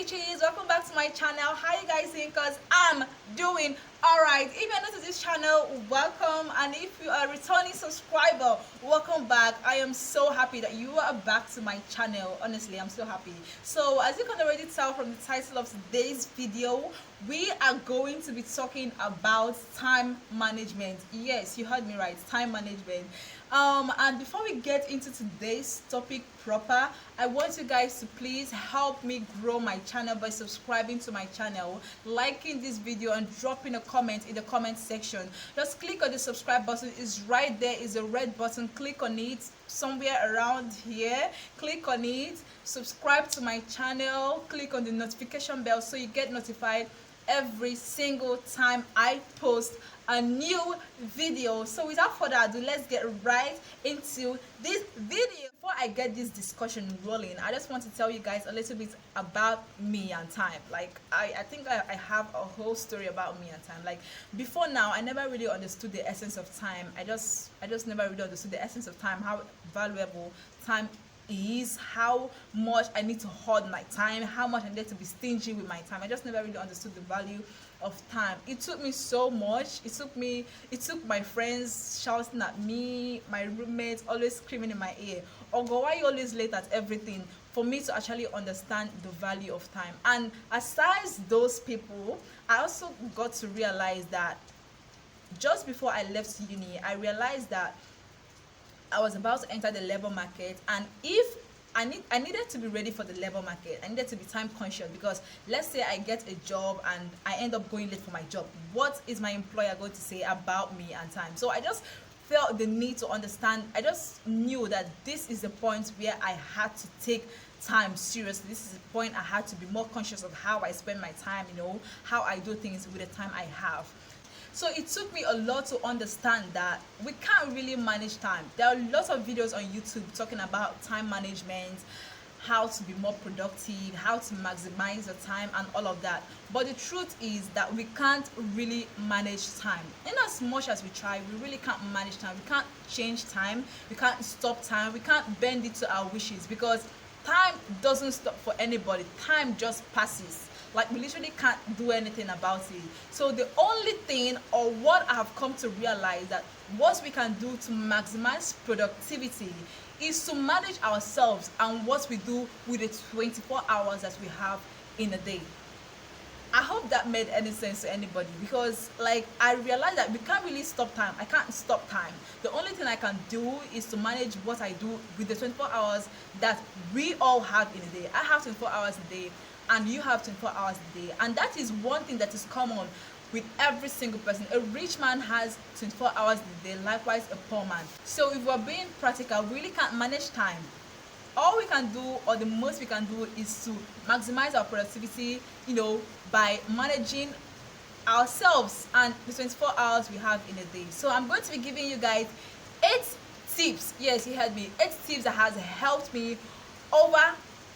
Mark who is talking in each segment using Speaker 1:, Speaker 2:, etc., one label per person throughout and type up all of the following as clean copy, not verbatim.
Speaker 1: witches, welcome back to my channel. How you guys doing? Because I'm doing alright. If you're new to this channel, welcome, and if you are a returning subscriber, welcome back. I am so happy that you are back to my channel. Honestly, I'm so happy. So as you can already tell from the title of today's video, we are going to be talking about time management. Yes, you heard me right, time management. And before we get into today's topic proper, I want you guys to please help me grow my channel by subscribing to my channel, liking this video, and dropping a comment in the comment section. Just click on the subscribe button. It's right there. It's a red button. Click on it somewhere around here. Click on it, subscribe to my channel, click on the notification bell so you get notified every single time I post a new video. So without further ado, let's get right into this video. Before I get this discussion rolling, I just want to tell you guys a little bit about me and time. Like I think I have a whole story about me and time. Like before now, I never really understood the essence of time. I just never really understood the essence of time, how valuable time is, how much I need to hoard my time, how much I need to be stingy with my time. I just never really understood the value of time. It took me so much. It took my friends shouting at me, my roommates always screaming in my ear, Ogo, why are you always late at everything, for me to actually understand the value of time. And aside those people, I also got to realize that just before I left uni, I realized that I was about to enter the labor market, and if I needed to be ready for the labor market, I needed to be time conscious, because let's say I get a job and I end up going late for my job. What is my employer going to say about me and time? So I just felt the need to understand. I just knew that this is the point where I had to take time seriously. This is the point I had to be more conscious of how I spend my time, how I do things with the time I have. So it took me a lot to understand that we can't really manage time. There are lots of videos on YouTube talking about time management, how to be more productive, how to maximize your time, and all of that. But the truth is that we can't really manage time. In as much as we try, we really can't manage time. We can't change time. We can't stop time. We can't bend it to our wishes, because time doesn't stop for anybody. Time just passes. Like, we literally can't do anything about it. So the only thing, or what I have come to realize, that what we can do to maximize productivity is to manage ourselves and what we do with the 24 hours that we have in a day. I hope that made any sense to anybody, because like I realized that we can't really stop time. I can't stop time. The only thing I can do is to manage what I do with the 24 hours that we all have in a day. I have 24 hours a day, and you have 24 hours a day, and that is one thing that is common with every single person. A rich man has 24 hours a day, likewise a poor man. So if we're being practical, we really can't manage time. All we can do, or the most we can do, is to maximize our productivity, by managing ourselves and the 24 hours we have in a day. So I'm going to be giving you guys 8 tips. Yes, you heard me. 8 tips that has helped me over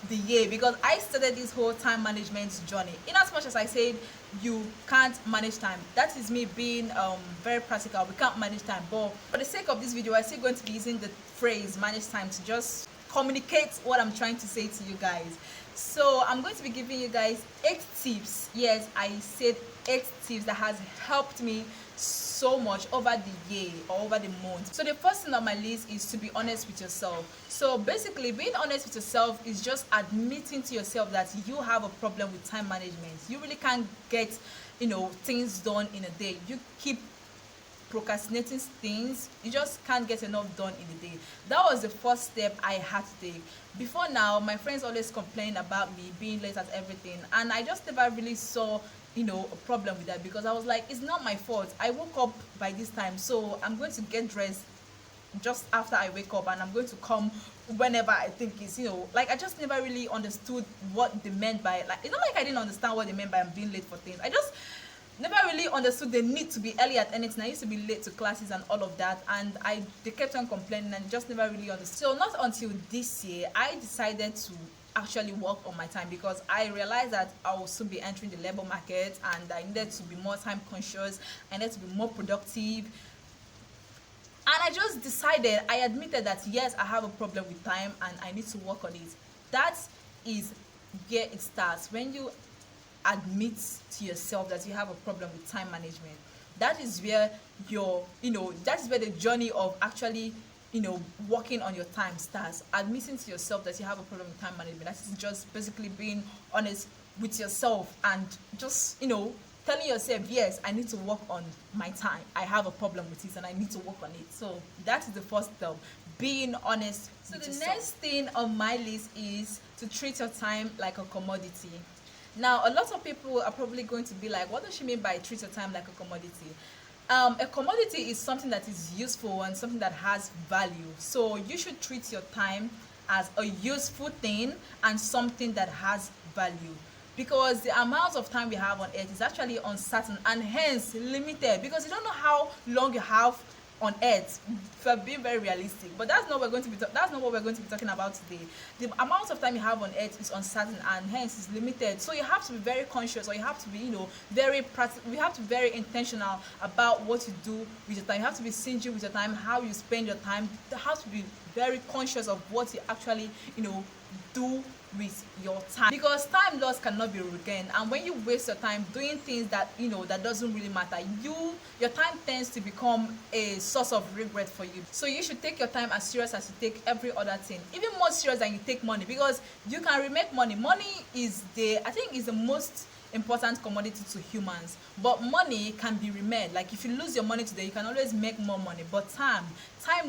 Speaker 1: the year, because I started this whole time management journey. In as much as I said you can't manage time, that is me being very practical. We can't manage time, but for the sake of this video, I'm still going to be using the phrase manage time to just communicate what I'm trying to say to you guys. So I'm going to be giving you guys 8 tips. Yes, I said 8 tips that has helped me so much over the year or over the month. So the first thing on my list is to be honest with yourself. So basically, being honest with yourself is just admitting to yourself that you have a problem with time management. You really can't get things done in a day. You keep procrastinating things. You just can't get enough done in a day. That was the first step I had to take. Before now, my friends always complained about me being late at everything, and I just never really saw a problem with that, because I was like, it's not my fault. I woke up by this time, so I'm going to get dressed just after I wake up, and I'm going to come whenever I think it's like, I just never really understood what they meant by, like, it's not like I didn't understand what they meant by I'm being late for things. I just never really understood the need to be early at anything. I used to be late to classes and all of that, and they kept on complaining, and just never really understood. So not until this year I decided to actually work on my time, because I realized that I will soon be entering the labor market, and I needed to be more time conscious. I needed to be more productive, and I just decided, I admitted that yes, I have a problem with time and I need to work on it. That is where it starts. When you admit to yourself that you have a problem with time management, that is where that is where the journey of actually working on your time starts. Admitting to yourself that you have a problem with time management, that is just basically being honest with yourself and just telling yourself, yes, I need to work on my time, I have a problem with it and I need to work on it. So that is the first step, being honest. So the next thing on my list is to treat your time like a commodity. Now, a lot of people are probably going to be like, what does she mean by treat your time like a commodity? A commodity is something that is useful and something that has value. So you should treat your time as a useful thing and something that has value. Because the amount of time we have on earth is actually uncertain and hence limited, because you don't know how long you have on earth, for being very realistic. But that's not what we're going to be talking about today. The amount of time you have on earth is uncertain and hence is limited. So you have to be very conscious, or you have to be very practical. We have to be very intentional about what you do with your time. You have to be stingy with your time, how you spend your time. You have to be very conscious of what you actually do with your time, because time lost cannot be regained. And when you waste your time doing things that that doesn't really matter, your time tends to become a source of regret for you. So you should take your time as serious as you take every other thing, even more serious than you take money, because you can remake money. Money is the most important commodity to humans, but money can be remade. Like if you lose your money today, you can always make more money, but time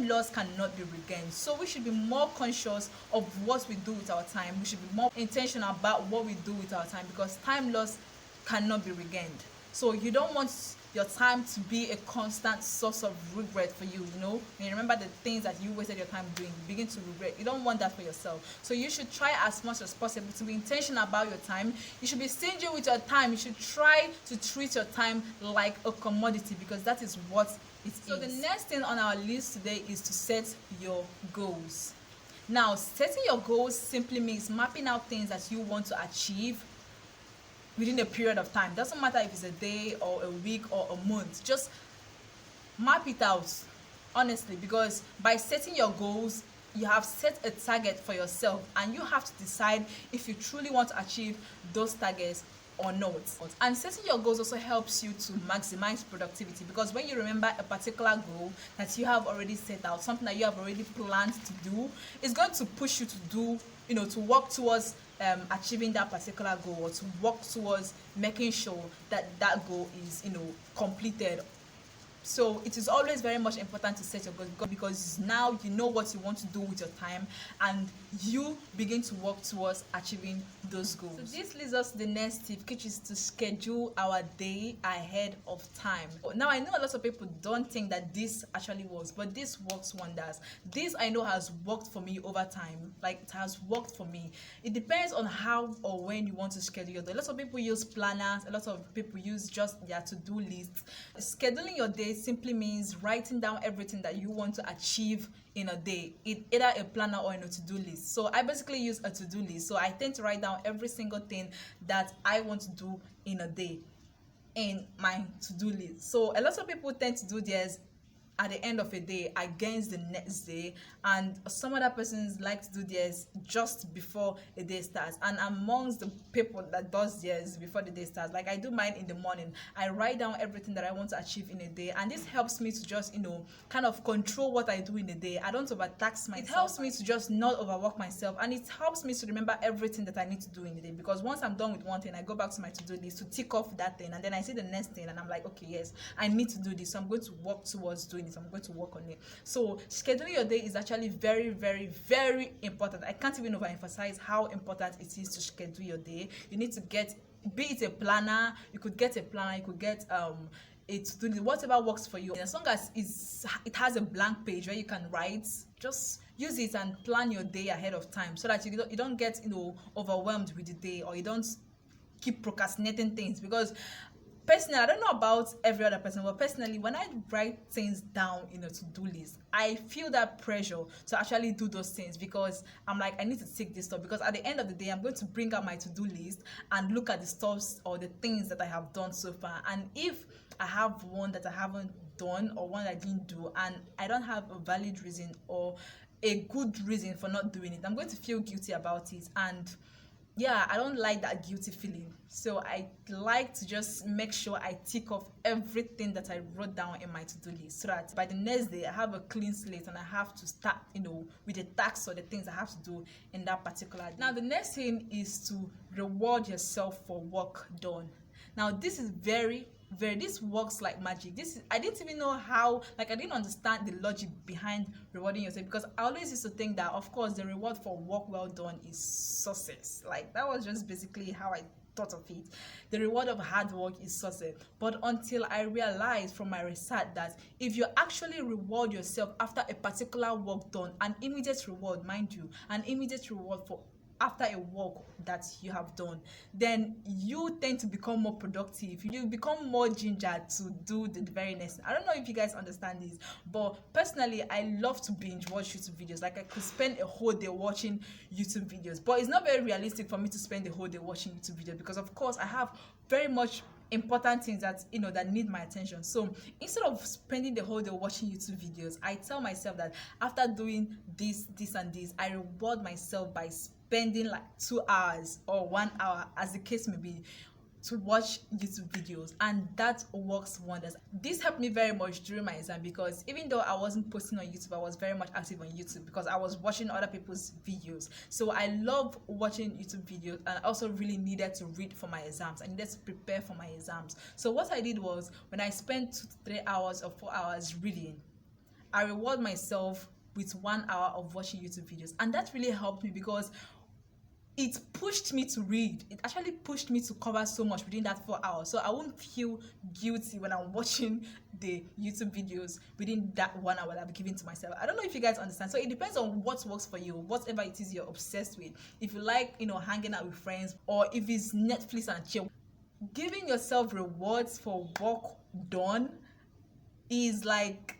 Speaker 1: lost cannot be regained. So we should be more conscious of what we do with our time. We should be more intentional about what we do with our time, because time lost cannot be regained. So you don't want your time to be a constant source of regret for you. When you remember the things that you wasted your time doing, you begin to regret. You don't want that for yourself. So you should try as much as possible to be intentional about your time. You should be stingy with your time. You should try to treat your time like a commodity, because that is what it is. So the next thing on our list today is to set your goals. Now, setting your goals simply means mapping out things that you want to achieve within a period of time. Doesn't matter if it's a day or a week or a month, just map it out, honestly, because by setting your goals, you have set a target for yourself and you have to decide if you truly want to achieve those targets or not. And setting your goals also helps you to maximize productivity, because when you remember a particular goal that you have already set out, something that you have already planned to do, it's going to push you to do, to work towards achieving that particular goal, or to work towards making sure that that goal is completed. So it is always very much important to set your goals, because now you know what you want to do with your time and you begin to work towards achieving those goals. So this leads us to the next tip, which is to schedule our day ahead of time. Now I know a lot of people don't think that this actually works, but this works wonders. This I know has worked for me over time. Like, it has worked for me. It depends on how or when you want to schedule your day. A lot of people use planners, a lot of people use just their to-do lists. Scheduling your day simply means writing down everything that you want to achieve in a day, either a planner or in a to-do list. So I basically use a to-do list. So I tend to write down every single thing that I want to do in a day in my to-do list. So a lot of people tend to do theirs at the end of a day against the next day, and some other persons like to do theirs just before a day starts. And amongst the people that does theirs before the day starts, like I do mine in the morning, I write down everything that I want to achieve in a day, and this helps me to just kind of control what I do in a day. I don't overtax myself. It helps me to just not overwork myself, and it helps me to remember everything that I need to do in the day, because once I'm done with one thing, I go back to my to-do list to tick off that thing, and then I see the next thing and I'm like, okay, yes, I need to do this, so I'm going to work towards doing it. I'm going to work on it. So scheduling your day is actually very, very, very important. I can't even overemphasize how important it is to schedule your day. You need to get, be it a planner, you could get a planner, you could get it to do whatever works for you. And as long as it has a blank page where you can write, just use it and plan your day ahead of time, so that you don't get overwhelmed with the day, or you don't keep procrastinating things. Because personally, I don't know about every other person, but personally, when I write things down in a to-do list, I feel that pressure to actually do those things, because I'm like, I need to tick this stuff, because at the end of the day, I'm going to bring out my to-do list and look at the stuffs or the things that I have done so far. And if I have one that I haven't done, or one that I didn't do, and I don't have a valid reason or a good reason for not doing it, I'm going to feel guilty about it. And yeah, I don't like that guilty feeling. So I like to just make sure I tick off everything that I wrote down in my to-do list, so that by the next day I have a clean slate and I have to start, with the tasks or the things I have to do in that particular day. Now the next thing is to reward yourself for work done. Now this is very, this works like magic. I didn't even know how, like I didn't understand the logic behind rewarding yourself, because I always used to think that of course the reward for work well done is success. Like that was just basically how I thought of it. The reward of hard work is success. But until I realized from my research that if you actually reward yourself after a particular work done, an immediate reward, mind you, an immediate reward for after a work that you have done, then you tend to become more productive. You become more ginger to do the very next. I don't know if you guys understand this, but personally I love to binge watch YouTube videos. Like I could spend a whole day watching YouTube videos, but it's not very realistic for me to spend the whole day watching YouTube videos, because of course I have very much important things that that need my attention. So instead of spending the whole day watching YouTube videos, I tell myself that after doing this and this, I reward myself by spending like 2 hours or 1 hour, as the case may be, to watch YouTube videos, and that works wonders. This helped me very much during my exam, because even though I wasn't posting on YouTube, I was very much active on YouTube because I was watching other people's videos. So I love watching YouTube videos, and I also really needed to read for my exams. I needed to prepare for my exams. So what I did was, when I spent 2 to 3 hours or 4 hours reading, I reward myself with 1 hour of watching YouTube videos, and that really helped me because it pushed me to read. It actually pushed me to cover so much within that 4 hours. So I won't feel guilty when I'm watching the YouTube videos within that 1 hour that I've given to myself. I don't know if you guys understand. So it depends on what works for you, whatever it is you're obsessed with. If you like, hanging out with friends, or if it's Netflix and chill. Giving yourself rewards for work done is like,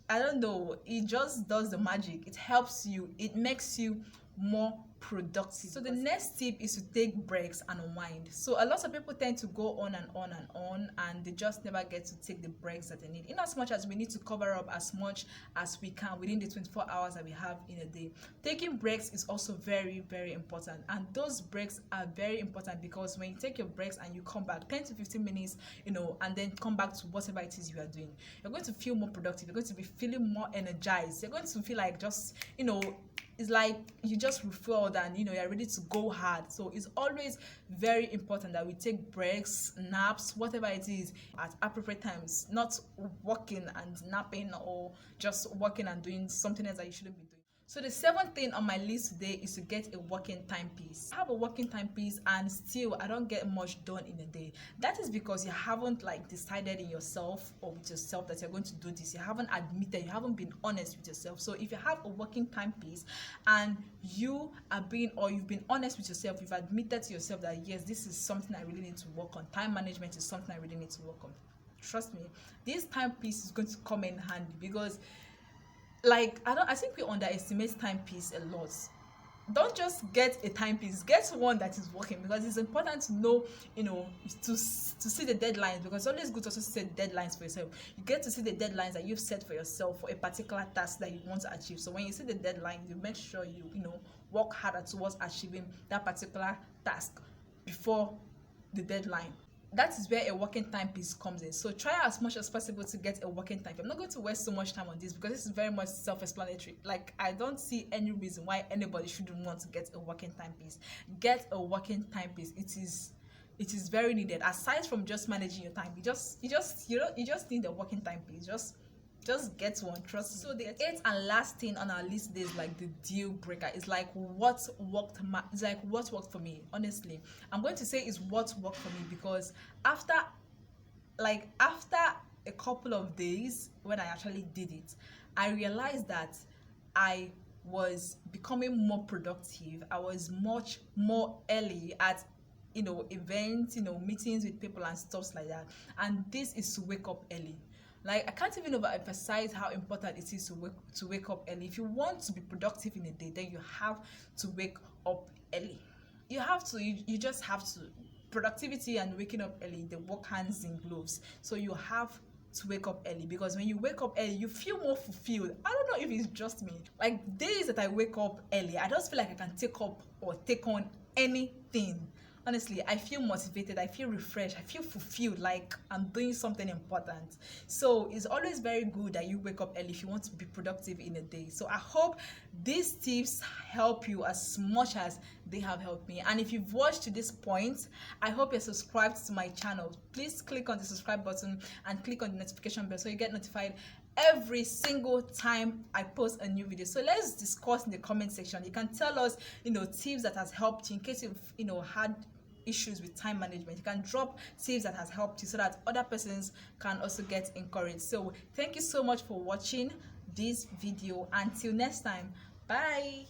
Speaker 1: I don't know, it just does the magic. It helps you, it makes you more productive. So the next tip is to take breaks and unwind. So a lot of people tend to go on and on and on, and they just never get to take the breaks that they need. In as much as we need to cover up as much as we can within the 24 hours that we have in a day, taking breaks is also very important. And those breaks are very important, because when you take your breaks and you come back 10 to 15 minutes, and then come back to whatever it is you are doing, you're going to feel more productive. You're going to be feeling more energized. You're going to feel like just, it's like you just refueled, and you're ready to go hard. So it's always very important that we take breaks, naps, whatever it is, at appropriate times, not working and napping, or just working and doing something else that you shouldn't be doing. So the seventh thing on my list today is to get a working timepiece. I have a working timepiece, and still I don't get much done in a day. That is because you haven't decided in yourself or with yourself that you're going to do this. You haven't admitted, you haven't been honest with yourself. So if you have a working timepiece and you've been honest with yourself, you've admitted to yourself that yes, this is something I really need to work on. Time management is something I really need to work on. Trust me, this timepiece is going to come in handy, because I think we underestimate timepiece a lot. Don't just get a timepiece, get one that is working, because it's important to know, to see the deadlines, because it's always good to also set deadlines for yourself. You get to see the deadlines that you've set for yourself for a particular task that you want to achieve. So when you see the deadline, you make sure you work harder towards achieving that particular task before the deadline. That is where a working timepiece comes in. So try as much as possible to get a working timepiece. I'm not going to waste so much time on this, because this is very much self-explanatory. I don't see any reason why anybody shouldn't want to get a working timepiece. Get a working timepiece. It is very needed. Aside from just managing your time, you just need a working timepiece. Just get one, trust me. So the eighth and last thing on our list is the deal breaker. It's what worked for me. Honestly, I'm going to say it's what worked for me, because after a couple of days when I actually did it, I realized that I was becoming more productive. I was much more early at events, meetings with people and stuff like that. And this is to wake up early. I can't even overemphasize how important it is to wake up early. If you want to be productive in a day, then you have to wake up early. You just have to. Productivity and waking up early, they work hands in gloves. So you have to wake up early, because when you wake up early, you feel more fulfilled. I don't know if it's just me. Days that I wake up early, I just feel like I can take up or take on anything. Honestly, I feel motivated, I feel refreshed, I feel fulfilled, like I'm doing something important. So it's always very good that you wake up early if you want to be productive in a day. So I hope these tips help you as much as they have helped me. And if you've watched to this point, I hope you're subscribed to my channel. Please click on the subscribe button and click on the notification bell so you get notified every single time I post a new video. So let's discuss in the comment section. You can tell us, tips that has helped you in case you've, had issues with time management. You can drop tips that has helped you so that other persons can also get encouraged. So thank you so much for watching this video. Until next time, bye.